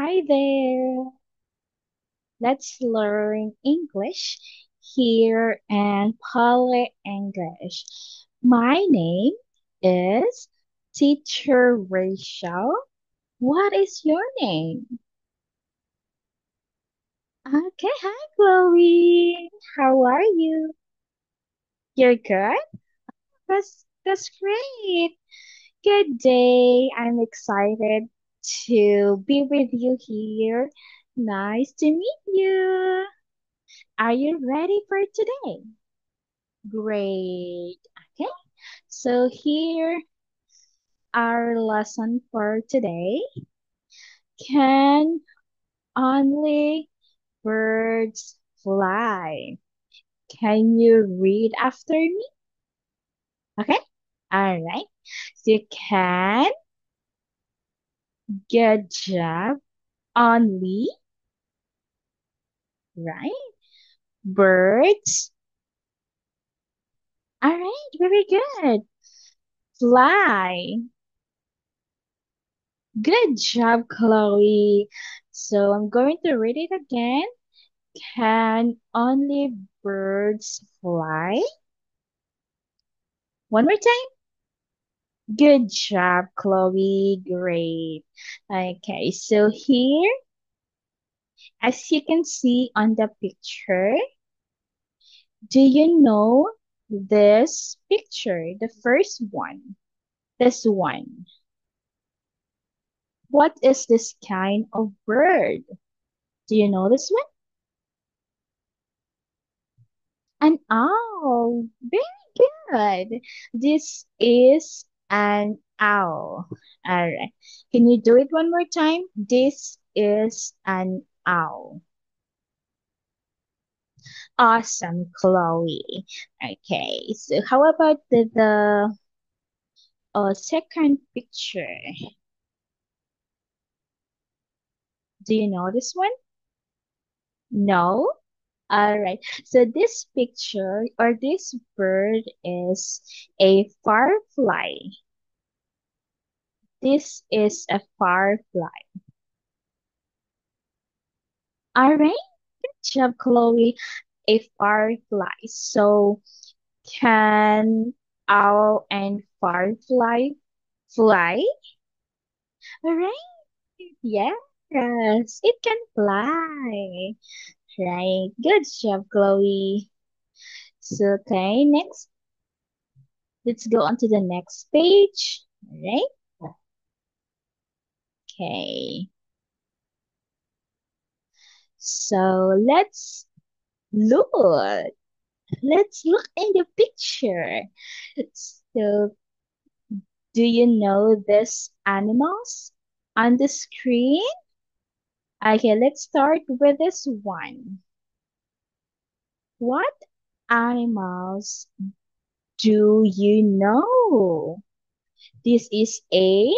Hi there. Let's learn English here and Poly English. My name is Teacher Rachel. What is your name? Okay, hi Chloe. How are you? You're good? That's great. Good day. I'm excited to be with you here. Nice to meet you. Are you ready for today? Great. Okay. So here our lesson for today. Can only birds fly? Can you read after me? Okay. All right. So you can. Good job. Only, right? Birds. All right. Very good. Fly. Good job, Chloe. So I'm going to read it again. Can only birds fly? One more time. Good job, Chloe. Great. Okay, so here, as you can see on the picture, do you know this picture? The first one. This one. What is this kind of bird? Do you know this one? An owl. Very good. This is an owl. All right. Can you do it one more time? This is an owl. Awesome, Chloe. Okay. So how about the second picture? Do you know this one? No? All right. So this picture or this bird is a firefly. This is a firefly. All right. Good job, Chloe. A firefly. So can owl and firefly fly? All right. Yes, it can fly. Right. Good job, Chloe. So, okay, next. Let's go on to the next page. All right. Okay. So look. Let's look in the picture. So, do you know these animals on the screen? Okay, let's start with this one. What animals do you know? This is a,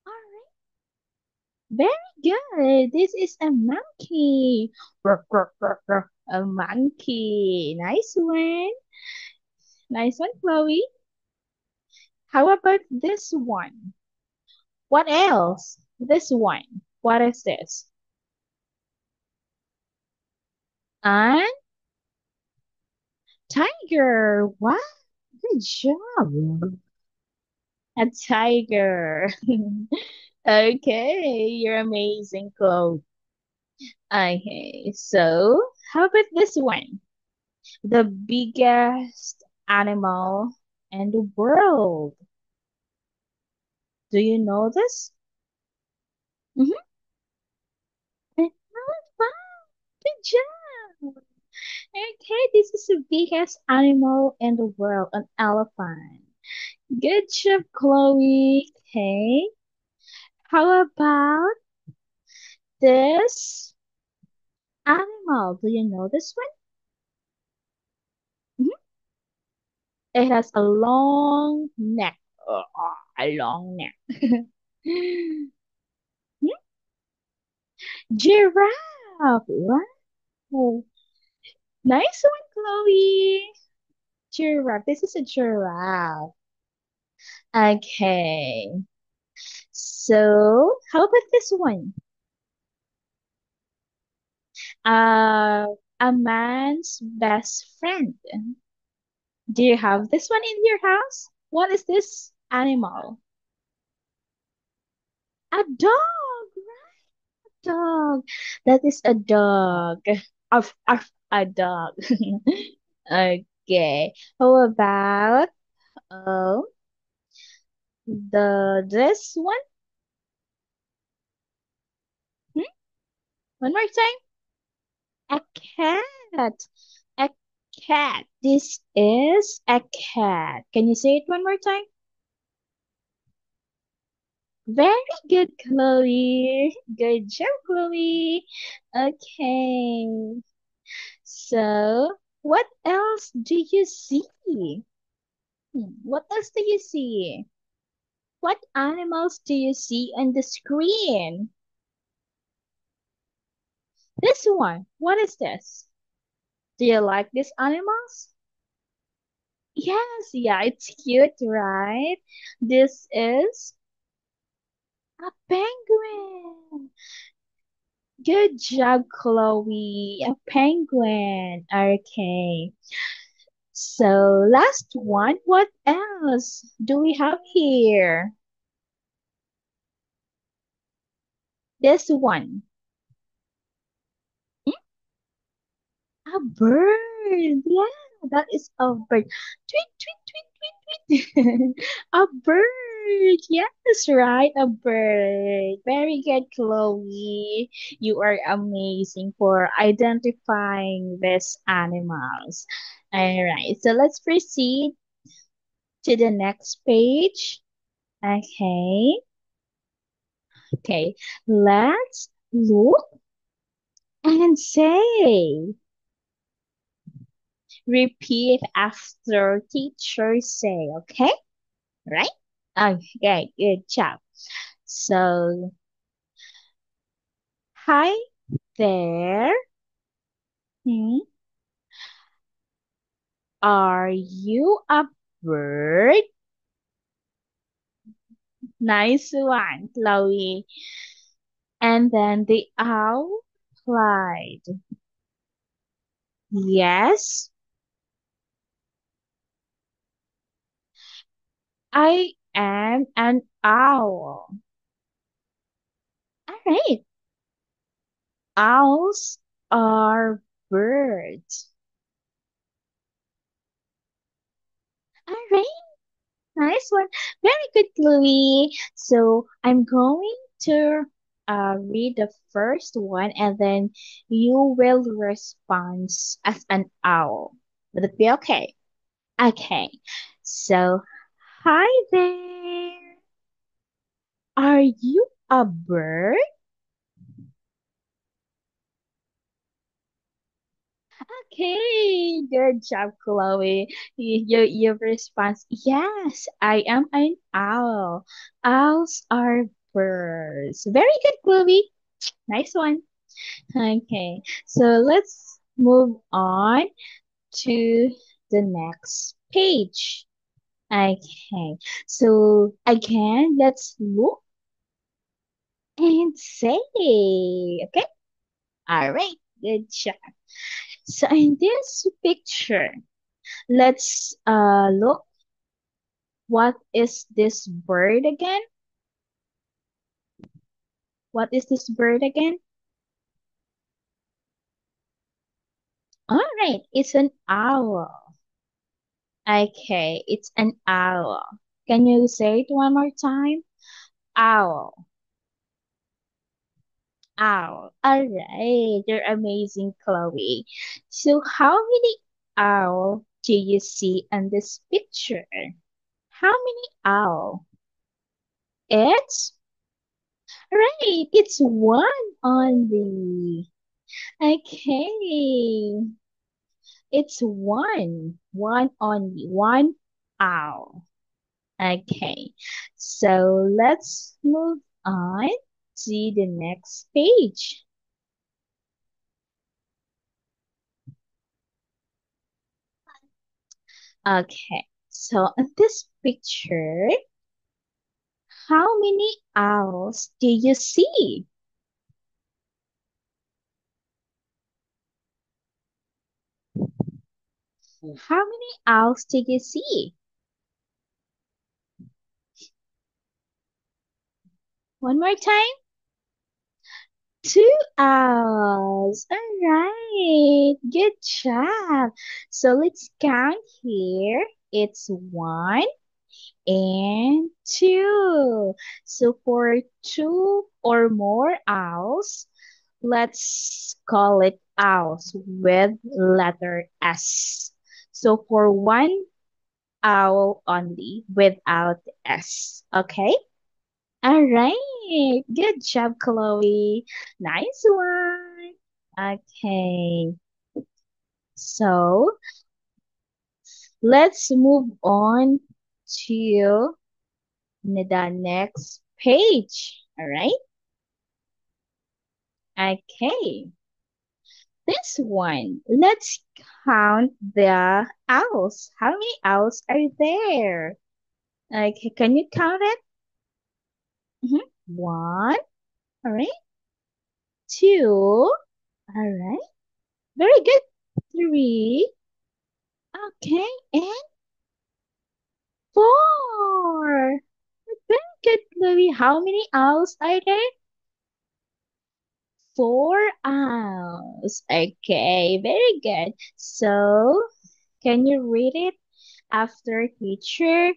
alright, very good. This is a monkey. Ruff, ruff, ruff, ruff. A monkey. Nice one. Nice one, Chloe. How about this one? What else? This one. What is this? An tiger. Wow, good job. A tiger. Okay, you're amazing, Chloe. Okay, so how about this one? The biggest animal in the world. Do you know this? Mm-hmm. An elephant. Good job. Okay, this is the biggest animal in the world, an elephant. Good job, Chloe. Okay. How about this animal? Do you know this one? Mhm. It has a long neck. A long neck. Hmm? Giraffe. Wow. Nice one, Chloe. Giraffe. This is a giraffe. Okay. So, how about this one? Uh, a man's best friend. Do you have this one in your house? What is this animal? A dog, right? Dog. That is a dog. A dog. Okay. How about uh, this one? Hmm? One more time. A cat. A cat. This is a cat. Can you say it one more time? Very good, Chloe. Good job, Chloe. Okay. So, what else do you see? What else do you see? What animals do you see on the screen? This one. What is this? Do you like these animals? Yes, yeah, it's cute, right? This is a penguin. Good job, Chloe. A penguin. Okay. So, last one. What else do we have here? This one. A bird. Yeah, that is a bird. Tweet, tweet, tweet, tweet, tweet. A bird. Yes, right. A bird. Very good, Chloe. You are amazing for identifying these animals. All right, so let's proceed to the next page. Okay. Okay. Let's look and say. Repeat after teacher say, okay? Right? Okay, good job. So, hi there. Hmm, are you a bird? Nice one, Chloe. And then the owl replied, yes, I am an owl. All right, owls are birds. All right. Nice one. Very good, Chloe. So I'm going to read the first one and then you will respond as an owl. Would it be okay? Okay. So, hi there. Are you a bird? Okay, good job, Chloe. Your response, yes, I am an owl. Owls are birds. Very good, Chloe. Nice one. Okay, so let's move on to the next page. Okay, so again, let's look and say, okay, all right, good job. So in this picture, let's look. What is this bird again? What is this bird again? All right, it's an owl. Okay, it's an owl. Can you say it one more time? Owl. Owl. All right, you're amazing, Chloe. So, how many owl do you see in this picture? How many owl? It's right. It's one only. Okay, it's one only, one owl. Okay, so let's move on to the next page. Okay, so in this picture, how many owls do you see? How many owls do you see? One more time. Two owls. All right. Good job. So let's count here. It's one and two. So for two or more owls, let's call it owls with letter S. So for one owl only without S. Okay? All right. Good job, Chloe. Nice one. Okay. So let's move on to the next page. All right. Okay. This one. Let's count the owls. How many owls are there? Okay. Can you count it? Mhm. One. All right. Two. All right. Very good. Three. Okay. And four. Very good, Chloe. How many owls are there? Four owls. Okay, very good. So, can you read it after teacher?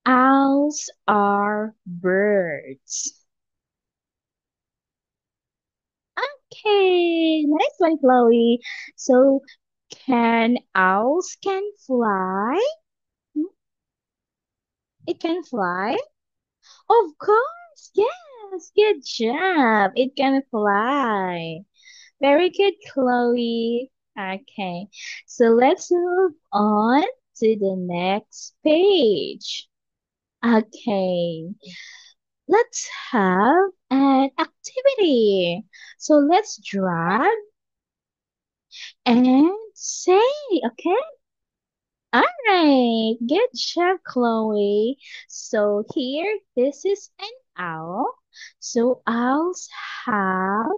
Owls are birds. Okay, nice one, Chloe. So, can owls can fly? Hmm, it can fly? Of course, yes. Good job. It can fly. Very good, Chloe. Okay, so let's move on to the next page. Okay, let's have an activity. So let's drag and say, okay? All right, good job, Chloe. So here, this is an owl. So owls have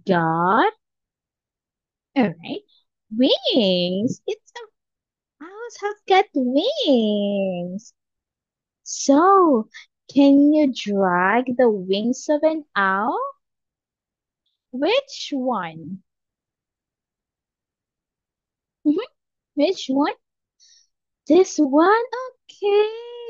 got, all right, wings. Owls have got wings. So, can you drag the wings of an owl? Which one? Mhm. Which one? This one? Okay,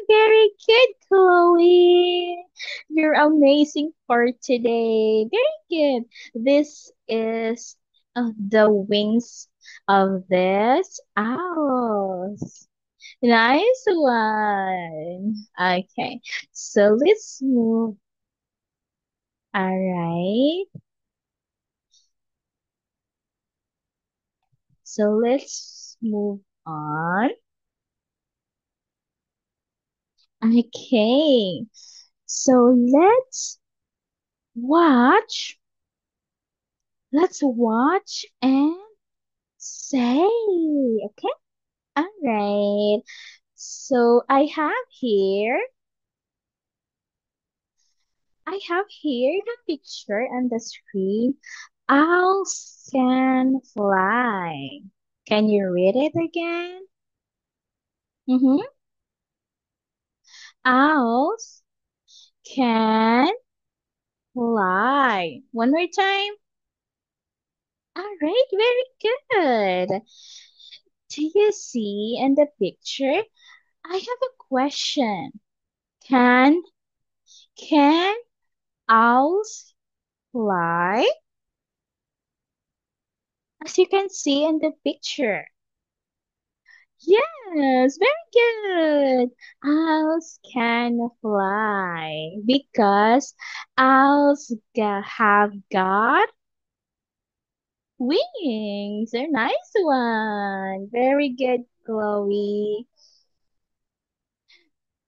very good, Chloe. You're amazing for today. Very good. This is the wings of this owls. Nice one. Okay, so let's move. All right, so let's move on. Okay, so watch. Let's watch and say. Okay, all right. So I have here the picture on the screen. Owls can fly. Can you read it again? Mm-hmm. Owls can fly. One more time. All right, very good. Do you see in the picture? I have a question. Can can owls fly? As you can see in the picture. Yes, very good. Owls can fly because have got wings. A nice one. Very good, Chloe.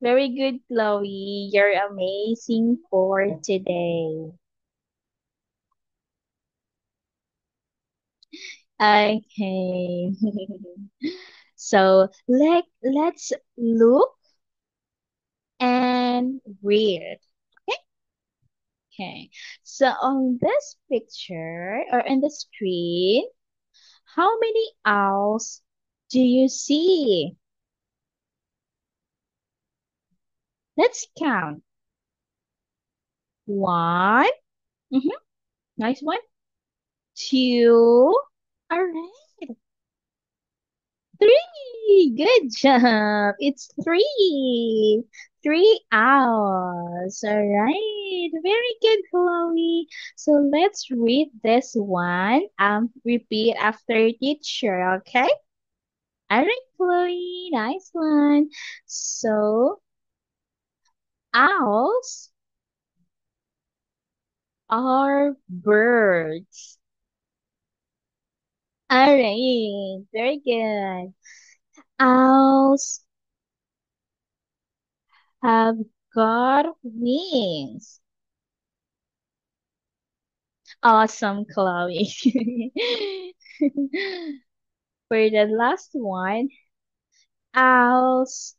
Very good, Chloe. You're amazing for today. Okay. So let's look and read. Okay. Okay. So on this picture or in the screen, how many owls do you see? Let's count. One. Mhm, nice one. Two. All right. Three. Good job. It's three. 3 hours. All right. Very good, Chloe. So let's read this one. Repeat after teacher, okay? All right, Chloe. Nice one. So owls are birds. All right. Very good. Owls have got wings. Awesome, Chloe. For the last one, owls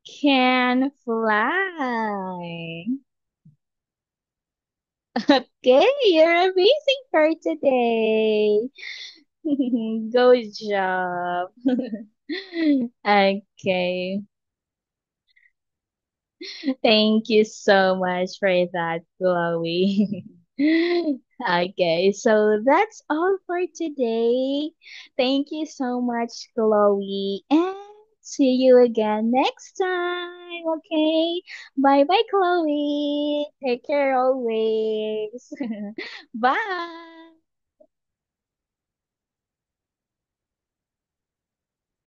can fly. Okay, you're amazing for today. Good job. Okay. Thank you so much for that, Chloe. Okay, so that's all for today. Thank you so much, Chloe, and see you again next time. Okay, bye bye, Chloe. Take care always. Bye.